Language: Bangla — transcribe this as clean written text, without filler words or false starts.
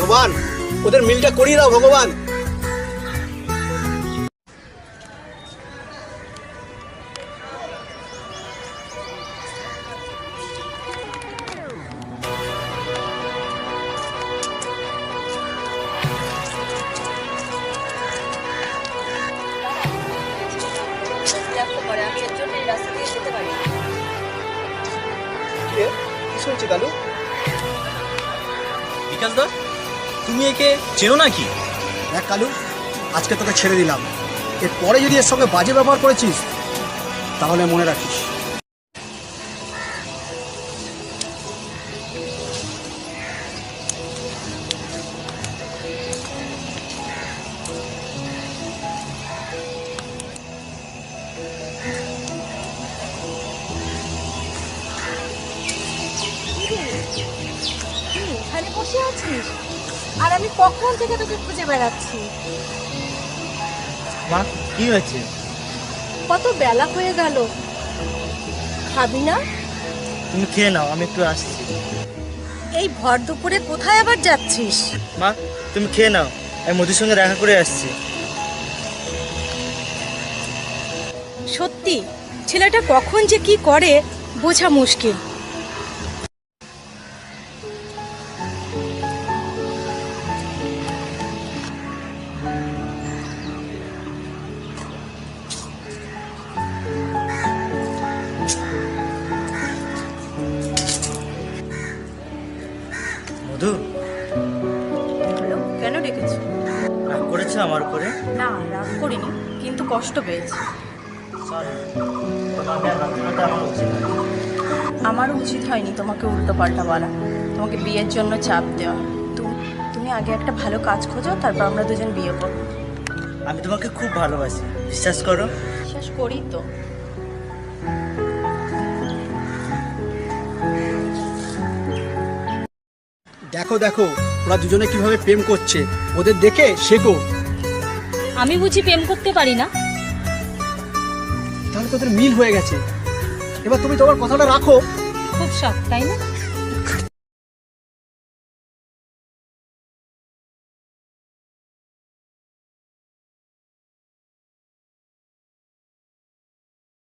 ভগবান, ওদের মিলটা করিয়ে দাও ভগবান। বিকাশ দা, তুমি একে চেনো নাকি? দেখ কালু, আজকে তোকে ছেড়ে দিলাম, এরপরে যদি এর সঙ্গে বাজে ব্যবহার করেছিস তাহলে মনে রাখিস। এখানে বসে আছিস আর আমি কখন থেকে তোকে খুঁজে বেড়াচ্ছি। মা, কি হয়েছে? কত বেলা হয়ে গেল, খাবি না? তুমি খেয়ে নাও, আমি একটু আসছি। এই ভর দুপুরে কোথায় আবার যাচ্ছিস? মা, তুমি খেয়ে নাও, আমি মধুর সঙ্গে দেখা করে আসছি। সত্যি ছেলেটা কখন যে কি করে বোঝা মুশকিল। মধু, কেন ডেকেছো? রাগ করেছো আমার উপরে? না, রাগ করিনি, কিন্তু কষ্ট পেয়েছি। আমারও উচিত হয়নি তোমাকে উল্টো পাল্টা বলা, তোমাকে বিয়ের জন্য চাপ দেওয়া। তুমি আগে একটা ভালো কাজ খোঁজো, তারপর আমরা দুজন বিয়ে করবো। আমি তোমাকে খুব ভালোবাসি, বিশ্বাস করো। বিশ্বাস করি তো। দেখো দেখো, ওরা দুজনে কিভাবে প্রেম করছে, ওদের দেখে শেখো। আমি বুঝি প্রেম করতে পারি না? তাহলে তোদের মিল হয়ে গেছে, এবার তুমি তোমার কথাটা রাখো। খুব শখ, তাই না?